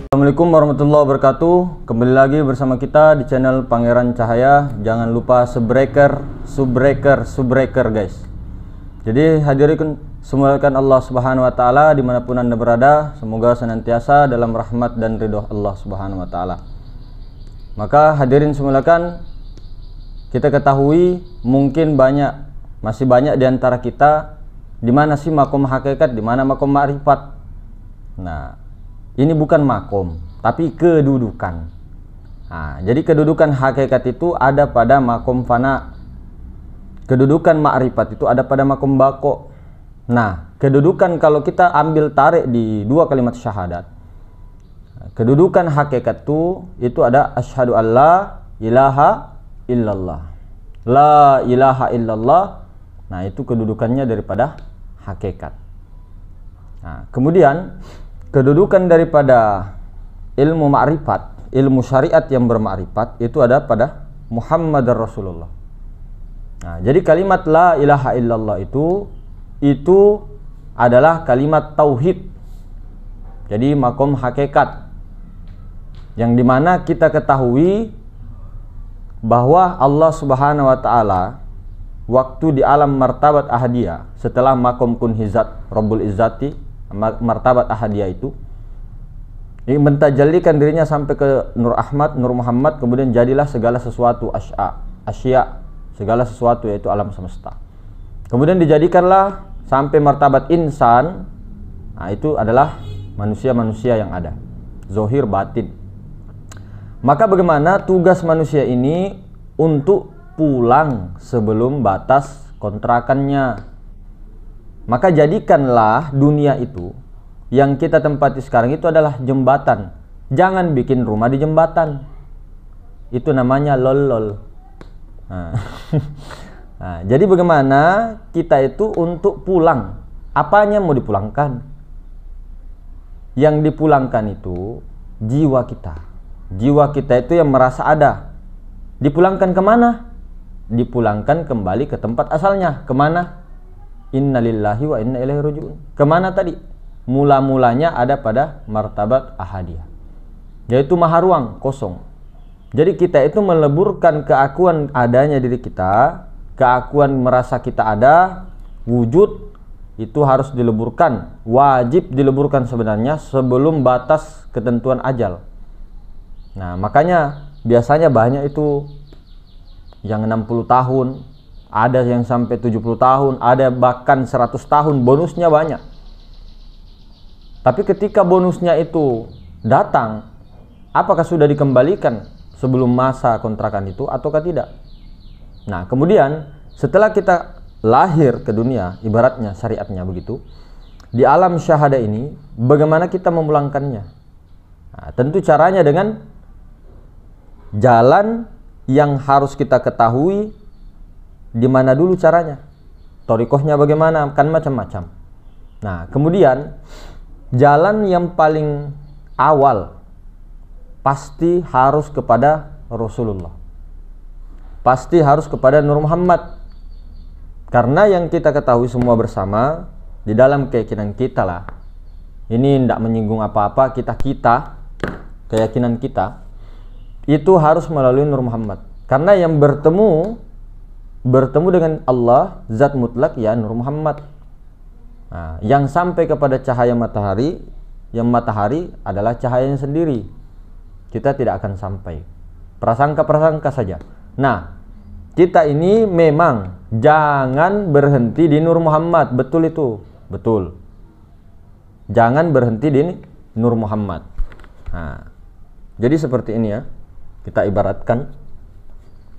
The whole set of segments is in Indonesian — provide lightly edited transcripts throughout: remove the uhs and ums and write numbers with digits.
Assalamualaikum warahmatullahi wabarakatuh. Kembali lagi bersama kita di channel Pangeran Cahaya. Jangan lupa subbreaker guys. Jadi hadirin semuakan Allah Subhanahu wa taala dimanapun Anda berada, semoga senantiasa dalam rahmat dan ridho Allah Subhanahu wa taala. Maka hadirin semuakan, kita ketahui mungkin masih banyak di antara kita di mana sih makom hakikat, di mana makom ma'rifat. Nah, ini bukan makom, tapi kedudukan. Nah, jadi kedudukan hakikat itu ada pada makom fana. Kedudukan ma'rifat itu ada pada makom bako. Nah, kedudukan kalau kita ambil tarik di dua kalimat syahadat, kedudukan hakikat itu ada asyhadu alla ilaha illallah. La ilaha illallah. Nah, itu kedudukannya daripada hakikat. Nah, kemudian kedudukan daripada ilmu ma'rifat, ilmu syariat yang bermakrifat itu ada pada Muhammad Rasulullah. Nah, jadi kalimat la ilaha illallah itu adalah kalimat tauhid. Jadi makom hakikat yang dimana kita ketahui bahwa Allah Subhanahu wa taala waktu di alam martabat ahadiyah setelah makom kun hizat Rabbul Izzati, martabat ahadiyah itu mentajallikan dirinya sampai ke Nur Ahmad, Nur Muhammad, kemudian jadilah segala sesuatu asya, segala sesuatu yaitu alam semesta. Kemudian dijadikanlah sampai martabat insan. Nah, itu adalah manusia-manusia yang ada, zohir batin. Maka bagaimana tugas manusia ini untuk pulang sebelum batas kontrakannya? Maka jadikanlah dunia itu yang kita tempati sekarang itu adalah jembatan. Jangan bikin rumah di jembatan. Itu namanya lol. Nah. Nah, jadi bagaimana kita itu untuk pulang? Apanya mau dipulangkan? Yang dipulangkan itu jiwa kita. Jiwa kita itu yang merasa ada. Dipulangkan kemana? Dipulangkan kembali ke tempat asalnya. Kemana? Innalillahi wa inna ilaihi raji'un. Kemana tadi? Mula-mulanya ada pada martabat ahadiyah, yaitu maha ruang, kosong. Jadi kita itu meleburkan keakuan adanya diri kita, keakuan merasa kita ada, wujud itu harus dileburkan, wajib dileburkan sebenarnya sebelum batas ketentuan ajal. Nah, makanya biasanya banyak itu yang 60 tahun, ada yang sampai 70 tahun, ada bahkan 100 tahun, bonusnya banyak. Tapi ketika bonusnya itu datang, apakah sudah dikembalikan sebelum masa kontrakan itu ataukah tidak? Nah, kemudian setelah kita lahir ke dunia, ibaratnya syariatnya begitu, di alam syahada ini bagaimana kita memulangkannya? Nah, tentu caranya dengan jalan yang harus kita ketahui. Di mana dulu caranya? Thariqahnya bagaimana? Kan macam-macam. Nah, kemudian jalan yang paling awal pasti harus kepada Rasulullah. Pasti harus kepada Nur Muhammad. Karena yang kita ketahui semua bersama di dalam keyakinan kita lah. Ini tidak menyinggung apa-apa, keyakinan kita itu harus melalui Nur Muhammad. Karena yang bertemu dengan Allah zat mutlak ya Nur Muhammad. Nah, yang sampai kepada cahaya matahari, yang matahari adalah cahayanya sendiri, kita tidak akan sampai. Prasangka saja. Nah, kita ini memang jangan berhenti di Nur Muhammad. Betul itu, betul. Jangan berhenti di Nur Muhammad. Nah, jadi seperti ini ya, kita ibaratkan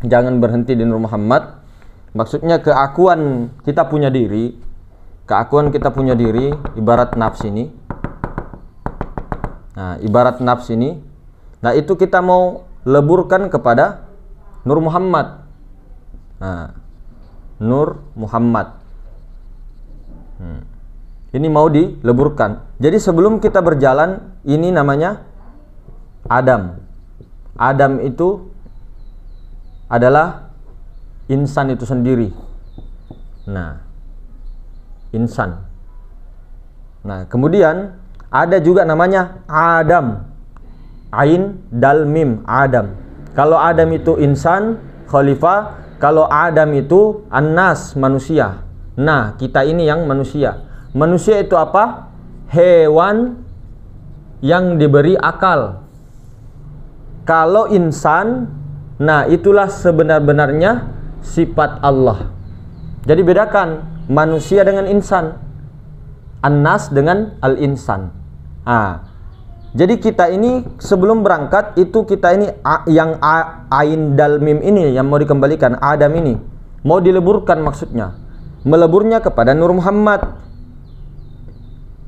jangan berhenti di Nur Muhammad. Maksudnya keakuan kita punya diri, ibarat nafs ini. Nah, ibarat nafs ini. Nah, itu kita mau leburkan kepada Nur Muhammad. Nah, Nur Muhammad. Ini mau dileburkan. Jadi sebelum kita berjalan, ini namanya Adam. Adam itu adalah insan itu sendiri. Nah, insan. Nah, kemudian ada juga namanya Adam. Ain, dal, mim, Adam. Kalau Adam itu insan, khalifah. Kalau Adam itu annas, manusia. Nah, kita ini yang manusia. Manusia itu apa? Hewan yang diberi akal. Kalau insan, nah itulah sebenar-benarnya sifat Allah. Jadi bedakan manusia dengan insan, annas dengan al-insan. Jadi kita ini sebelum berangkat itu kita ini yang ain dal mim ini yang mau dikembalikan, Adam ini mau dileburkan, maksudnya meleburnya kepada Nur Muhammad.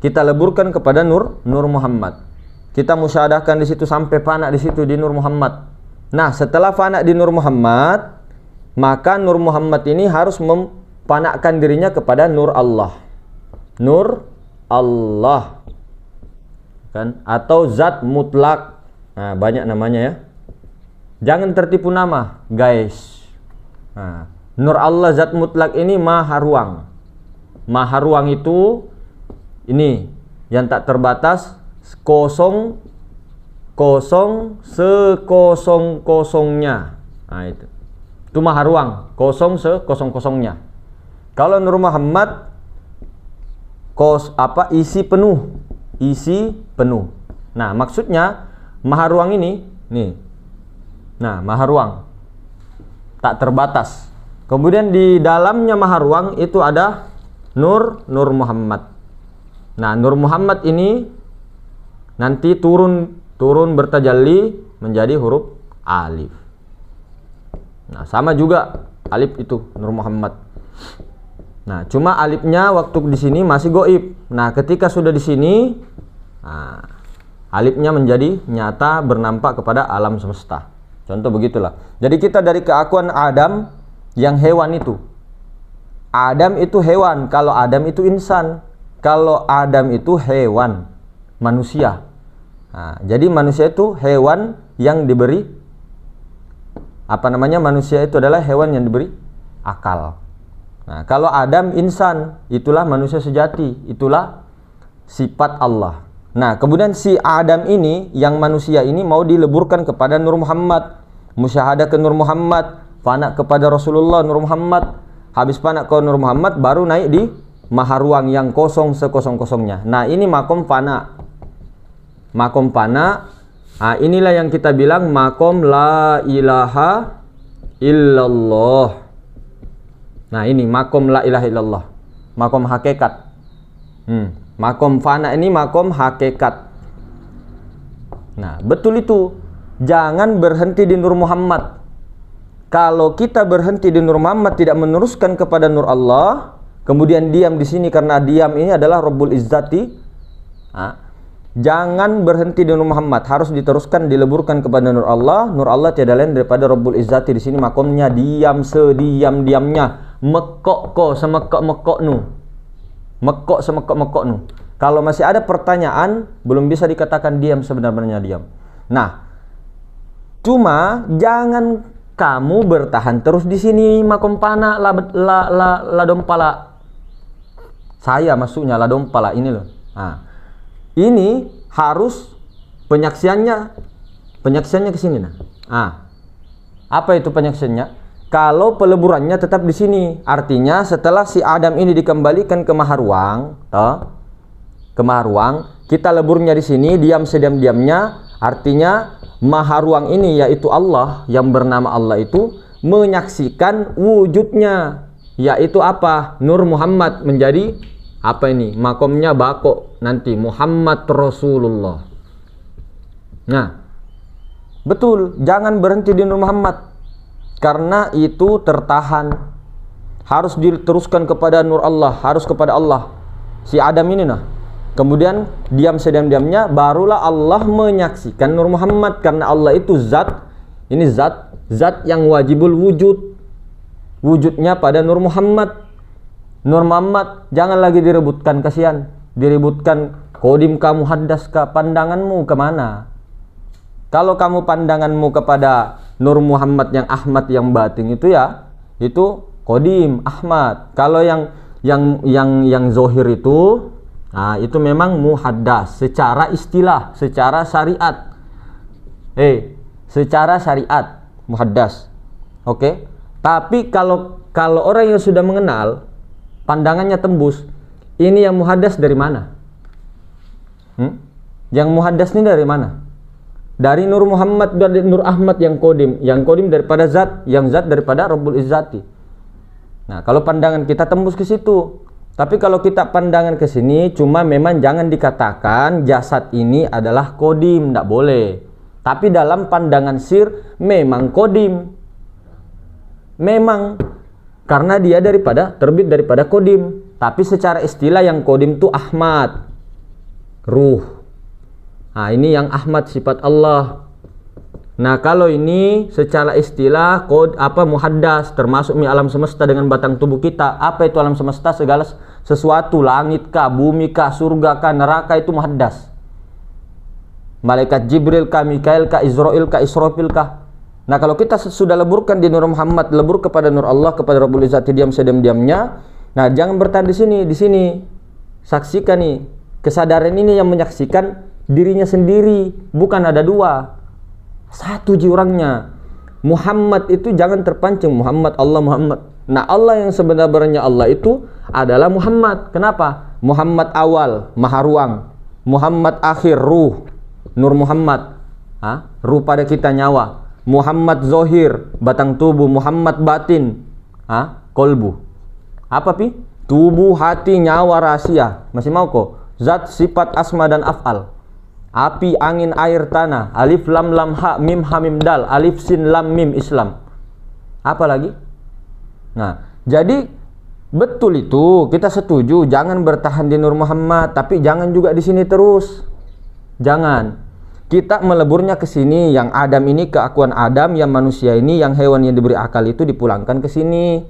Kita leburkan kepada Nur Muhammad. Kita musyahadahkan di situ sampai fana di situ di Nur Muhammad. Nah, setelah fana di Nur Muhammad, maka Nur Muhammad ini harus memfanakkan dirinya kepada Nur Allah. Nur Allah. Kan, atau zat mutlak. Nah, banyak namanya ya. Jangan tertipu nama, guys. Nah, Nur Allah zat mutlak ini maha ruang. Maha ruang itu ini yang tak terbatas, kosong sekosong-kosongnya. Nah, itu maha ruang, kosong sekosong-kosongnya. Kalau Nur Muhammad isi penuh. Nah, maksudnya maha ruang ini nih. Nah, maha ruang tak terbatas. Kemudian di dalamnya maha ruang itu ada Nur Muhammad. Nah, Nur Muhammad ini nanti turun bertajalli menjadi huruf alif. Nah, sama juga alif itu Nur Muhammad. Nah, cuma alifnya waktu di sini masih goib. Nah, ketika sudah di sini, alifnya menjadi nyata, bernampak kepada alam semesta. Contoh begitulah. Jadi kita dari keakuan Adam yang hewan itu. Adam itu hewan, kalau Adam itu insan. Kalau Adam itu hewan, manusia. Nah, jadi manusia itu hewan yang diberi manusia itu adalah hewan yang diberi akal. Nah, kalau Adam insan, itulah manusia sejati, itulah sifat Allah. Nah, kemudian si Adam ini, yang manusia ini mau dileburkan kepada Nur Muhammad, musyahadah ke Nur Muhammad, fana kepada Rasulullah Nur Muhammad, habis fana ke Nur Muhammad baru naik di maha ruang yang kosong sekosong-kosongnya. Nah, ini makom fana. Makom fana. Nah, inilah yang kita bilang makom la ilaha illallah. Nah, ini makom la ilaha illallah, makom hakikat. Makom fana ini makom hakikat. Nah, betul itu. Jangan berhenti di Nur Muhammad. Kalau kita berhenti di Nur Muhammad, tidak meneruskan kepada Nur Allah, kemudian diam di sini karena diam ini adalah Rabbul Izzati. Jangan berhenti di Nur Muhammad, harus diteruskan, dileburkan kepada Nur Allah. Nur Allah tiada lain daripada Rabbul Izzati. Di sini makomnya diam sediam-diamnya. Mekok ko semekok-mekok nu. Mekok semekok-mekok nu. Kalau masih ada pertanyaan, belum bisa dikatakan diam sebenarnya diam. Nah, cuma jangan kamu bertahan terus di sini makom pana la dompala. Saya masuknya la dompala ini loh. Nah, ini harus penyaksiannya ke sini nah. Apa itu penyaksiannya? Kalau peleburannya tetap di sini, artinya setelah si Adam ini dikembalikan ke maha ruang, kita leburnya di sini, diam sediam-diamnya, artinya maha ruang ini yaitu Allah yang bernama Allah itu menyaksikan wujudnya, yaitu apa? Nur Muhammad menjadi apa ini? Makomnya bako nanti Muhammad Rasulullah. Nah, betul, jangan berhenti di Nur Muhammad. Karena itu tertahan, harus diteruskan kepada Nur Allah, harus kepada Allah. Si Adam ini nah, kemudian diam sediam-diamnya, barulah Allah menyaksikan Nur Muhammad. Karena Allah itu zat, ini zat yang wajibul wujud, wujudnya pada Nur Muhammad. Nur Muhammad jangan lagi direbutkan, kasihan, diributkan. Kodim kamu haddaska, pandanganmu kemana? Kalau kamu pandanganmu kepada Nur Muhammad yang Ahmad yang batin itu ya, itu Kodim Ahmad. Kalau yang zohir itu, nah itu memang muhaddas secara istilah, secara syariat. Secara syariat muhaddas. Oke. Tapi kalau orang yang sudah mengenal, pandangannya tembus, ini yang muhaddas dari mana? Yang muhaddas ini dari mana? Dari Nur Muhammad, dari Nur Ahmad yang kodim daripada zat, yang zat daripada Rabbul Izzati. Nah, kalau pandangan kita tembus ke situ. Tapi kalau kita pandangan ke sini, cuma memang jangan dikatakan jasad ini adalah kodim, tidak boleh. Tapi dalam pandangan sir memang kodim. Memang karena dia terbit daripada kodim. Tapi secara istilah yang kodim itu Ahmad, ruh. Nah, ini yang Ahmad sifat Allah. Nah, kalau ini secara istilah muhaddas, termasuk alam semesta dengan batang tubuh kita. Apa itu alam semesta? Segala sesuatu, langit kah, bumi kah, surga kah, neraka, itu muhaddas. Malaikat Jibril kah, Mikail kah, Israel kah, Israfil kah. Nah, kalau kita sudah leburkan di Nur Muhammad, lebur kepada Nur Allah, kepada Rabbul Izzati diam sediam-diamnya. Nah, jangan bertahan di sini. Saksikan nih, kesadaran ini yang menyaksikan dirinya sendiri, bukan ada dua. Satu orangnya. Muhammad itu jangan terpancing Muhammad, Allah, Muhammad. Nah, Allah yang sebenarnya Allah itu adalah Muhammad. Kenapa? Muhammad awal, maha ruang. Muhammad akhir, ruh, Nur Muhammad. Ruh pada kita, nyawa. Muhammad zohir, batang tubuh. Muhammad batin, kolbu. Apa pi? Tubuh, hati, nyawa, rahasia. Masih mau kok? Zat, sifat, asma dan af'al. Api, angin, air, tanah. Alif, lam, lam, ha, mim, ha, mim, dal. Alif, sin, lam, mim, Islam. Apa lagi? Nah, jadi betul itu, kita setuju. Jangan bertahan di Nur Muhammad, tapi jangan juga di sini terus. Jangan. Kita meleburnya ke sini. Yang Adam ini keakuan Adam, yang manusia ini, yang hewan yang diberi akal itu dipulangkan ke sini,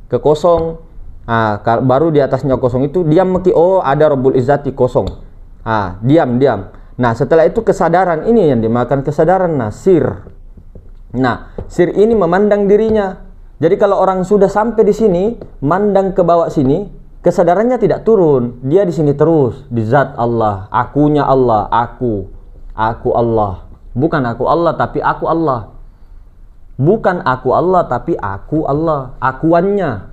ke kosong. Nah, baru di atasnya kosong itu diam, ada Rabbul Izzati kosong. Diam. Nah, setelah itu kesadaran ini yang dimakan kesadaran sir. Nah, sir ini memandang dirinya. Jadi kalau orang sudah sampai di sini, mandang ke bawah sini, kesadarannya tidak turun. Dia di sini terus, di zat Allah, akunya Allah, aku Allah. Bukan aku Allah tapi aku Allah. Bukan aku Allah tapi aku Allah. Akuannya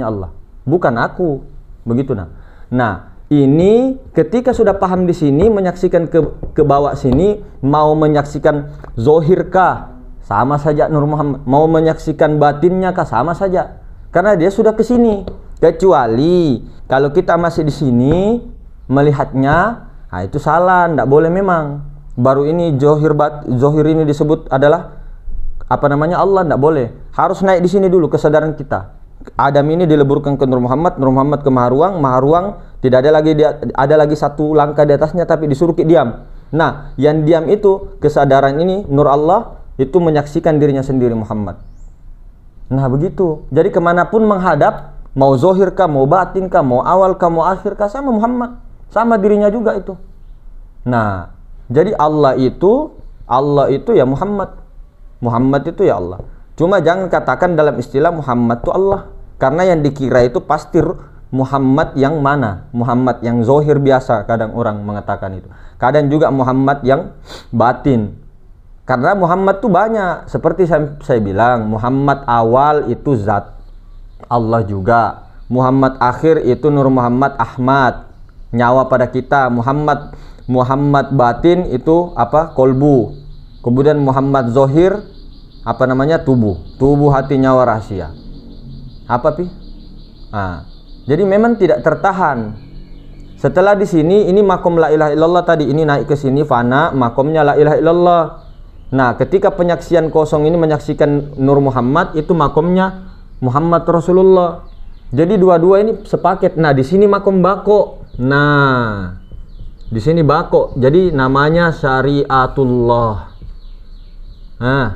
Allah. Bukan aku. Begitu Nah, ini ketika sudah paham di sini, menyaksikan ke bawah sini, mau menyaksikan zohirkah, sama saja Nur Muhammad. Mau menyaksikan batinnya kah, sama saja. Karena dia sudah ke sini. Kecuali kalau kita masih di sini melihatnya, itu salah, tidak boleh memang. Baru ini zohir ini disebut adalah Allah, tidak boleh. Harus naik di sini dulu kesadaran kita. Adam ini dileburkan ke Nur Muhammad ke maha ruang, tidak ada lagi satu langkah di atasnya, tapi disuruh diam. Nah, yang diam itu kesadaran ini Nur Allah itu menyaksikan dirinya sendiri Muhammad. Nah, begitu. Jadi kemanapun menghadap, mau zohir kah, mau batin kah, mau awal kah, mau akhir kah, sama Muhammad, sama dirinya juga itu. Nah, jadi Allah itu ya Muhammad itu ya Allah. Cuma jangan katakan dalam istilah Muhammad itu Allah, karena yang dikira itu pasti Muhammad yang mana? Muhammad yang zohir biasa, kadang orang mengatakan itu. Kadang juga Muhammad yang batin. Karena Muhammad itu banyak. Seperti saya bilang, Muhammad awal itu zat Allah juga. Muhammad akhir itu Nur Muhammad Ahmad, nyawa pada kita. Muhammad batin itu kolbu. Kemudian Muhammad zohir tubuh, hati, nyawa, rahasia. Jadi memang tidak tertahan. Setelah di sini, ini makom la ilaha illallah tadi, ini naik ke sini fana, makomnya la ilaha illallah. Nah, ketika penyaksian kosong ini menyaksikan Nur Muhammad, itu makomnya Muhammad Rasulullah. Jadi dua-dua ini sepaket. Nah, di sini makom bako. Nah, di sini bako. Jadi namanya syariatullah. Nah,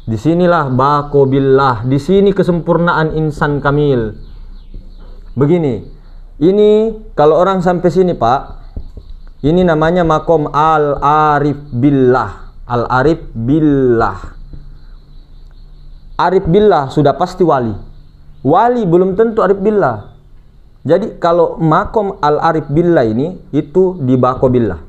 disinilah bako billah. Di sini kesempurnaan insan kamil. Begini, ini kalau orang sampai sini Pak, ini namanya makom al-arif billah. Al-arif billah. Arif billah sudah pasti wali. Wali belum tentu arif billah. Jadi kalau makom al-arif billah ini itu di bako billah.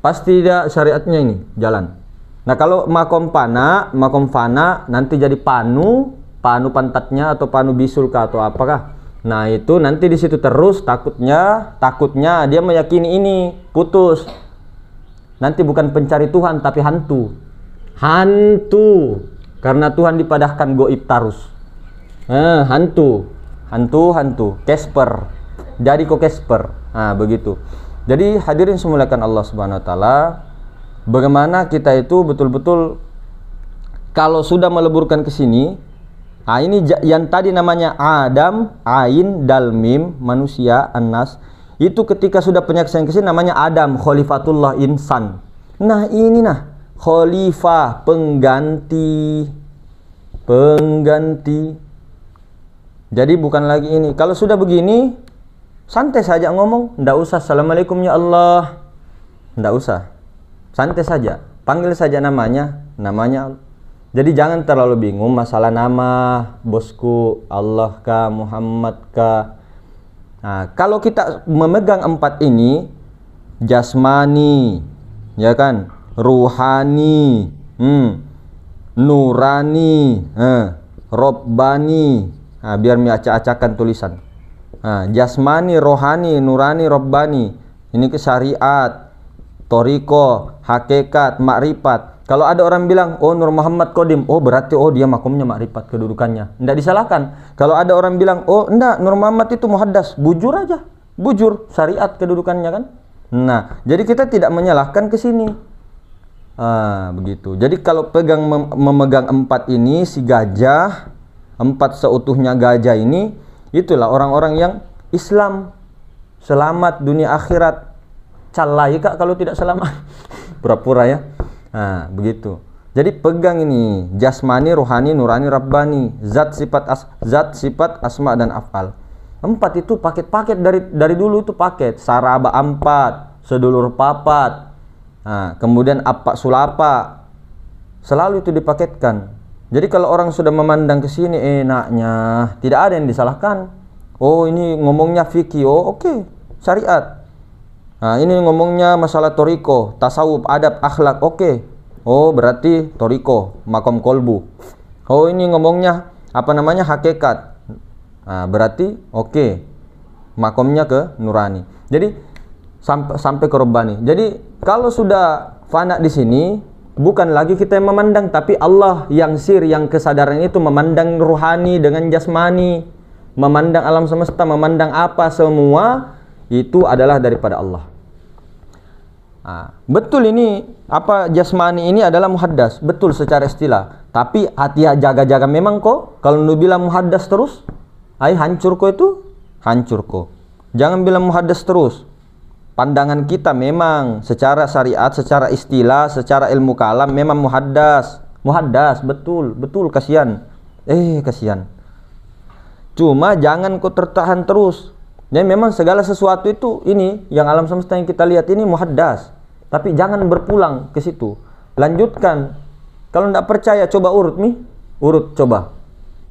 pasti dia syariatnya ini jalan. Nah kalau makom fana nanti jadi panu pantatnya atau panu bisul kah atau apakah. Nah itu nanti di situ terus, takutnya dia meyakini ini putus. Nanti bukan pencari Tuhan tapi hantu. Karena Tuhan dipadahkan goib tarus. Hantu. Casper. Jadi kok Casper. Nah begitu. Jadi hadirin semulakan Allah Subhanahu Wa Taala, bagaimana kita itu betul-betul kalau sudah meleburkan ke sini. Nah ini yang tadi namanya Adam, Ain, Dal, Mim, manusia, An-Nas. Itu ketika sudah penyaksian ke sini namanya Adam, Khalifatullah insan. Nah ini khalifah, pengganti. Jadi bukan lagi ini. Kalau sudah begini, santai saja ngomong, ndak usah assalamualaikum ya Allah, ndak usah, santai saja, panggil saja namanya. Jadi jangan terlalu bingung masalah nama, bosku Allah kah, Muhammad kah. Nah, kalau kita memegang 4 ini, jasmani, ya kan, ruhani, nurani, robbani. Nah, biar acak-acakan tulisan. Nah, jasmani, rohani, nurani, robbani. Ini ke syariat, toriko, hakikat, makrifat. Kalau ada orang bilang, oh Nur Muhammad Qadim, oh berarti dia makomnya makrifat kedudukannya. Tidak disalahkan. Kalau ada orang bilang, oh enggak, Nur Muhammad itu muhaddas, bujur aja. Bujur, syariat kedudukannya kan. Nah, jadi kita tidak menyalahkan ke sini. Begitu. Jadi kalau memegang 4 ini, si gajah, 4 seutuhnya gajah ini, itulah orang-orang yang Islam, selamat dunia akhirat. Calai kak kalau tidak selamat. Pura-pura ya. Nah, begitu. Jadi pegang ini jasmani, rohani, nurani, rabbani, zat sifat asma dan af'al. 4 itu paket-paket dari dulu itu paket. Saraba 4, sedulur papat. Nah, kemudian apa sulapa. Selalu itu dipaketkan. Jadi kalau orang sudah memandang ke sini enaknya, tidak ada yang disalahkan. Oh, ini ngomongnya fikih. Oh, oke. Syariat. Nah, ini ngomongnya masalah toriko, tasawuf, adab, akhlak, oke. Oh, berarti toriko, makom kolbu. Oh, ini ngomongnya hakikat. Nah, berarti oke. Makomnya ke nurani. Jadi sampai ke robbani. Jadi kalau sudah fana di sini, bukan lagi kita yang memandang, tapi Allah yang yang kesadaran itu memandang ruhani dengan jasmani, memandang alam semesta, memandang apa semua itu adalah daripada Allah. Nah, betul ini jasmani ini adalah muhaddas, betul secara istilah. Tapi hati jaga-jaga memang kok. Kalau lu bilang muhaddas terus, hancur kok itu, hancur kok. Jangan bilang muhaddas terus. Pandangan kita memang secara syariat, secara istilah, secara ilmu kalam memang muhaddas, betul kasihan. Kasihan. Cuma jangan kok tertahan terus. Ya memang segala sesuatu itu ini yang alam semesta yang kita lihat ini muhaddas. Tapi jangan berpulang ke situ. Lanjutkan. Kalau tidak percaya coba urut coba.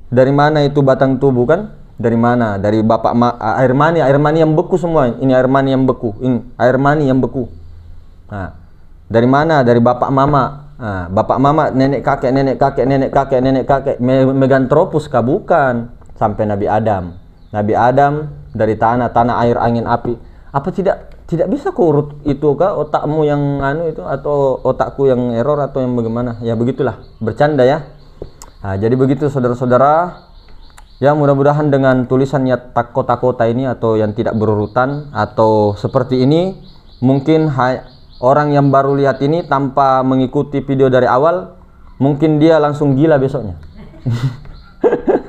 Dari mana itu batang tubuh kan? Dari mana? Dari bapak air mani yang beku semua. Ini air mani yang beku. Ini air mani yang beku. Nah, dari mana? Dari bapak mama. Nah, bapak mama, nenek kakek. Megantropus kah? Bukan. Sampai Nabi Adam. Nabi Adam dari tanah air angin api. Apa tidak bisa kok urut itu kah? Otakmu yang itu atau otakku yang error atau yang bagaimana? Ya begitulah, bercanda ya. Nah, jadi begitu saudara-saudara. Ya mudah-mudahan dengan tulisannya kota-kota ini atau yang tidak berurutan atau seperti ini, mungkin orang yang baru lihat ini tanpa mengikuti video dari awal, mungkin dia langsung gila besoknya.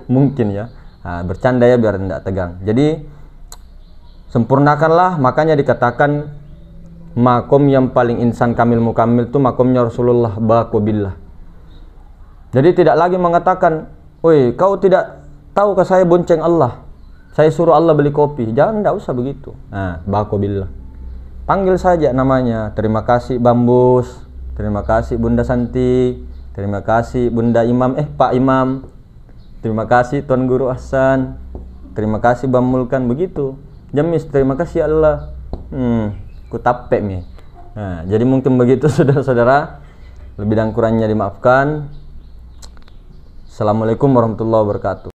Mungkin ya. Nah, bercanda ya biar tidak tegang. Jadi sempurnakanlah, makanya dikatakan makom yang paling insan kamil mukamil itu makomnya Rasulullah baqobillah. Jadi tidak lagi mengatakan, "Woi, kau tidak tahu ke saya bonceng Allah, saya suruh Allah beli kopi." Jangan, tidak usah begitu. Nah, baqobillah. Panggil saja namanya. Terima kasih Bambus, terima kasih Bunda Santi, terima kasih Bunda Imam, Pak Imam, terima kasih Tuan Guru Hasan, terima kasih Bang Mulkan, begitu. Jamis, terima kasih Allah. Ku tapek nih. Nah, jadi mungkin begitu saudara-saudara, lebih dan kurangnya dimaafkan. Assalamualaikum warahmatullahi wabarakatuh.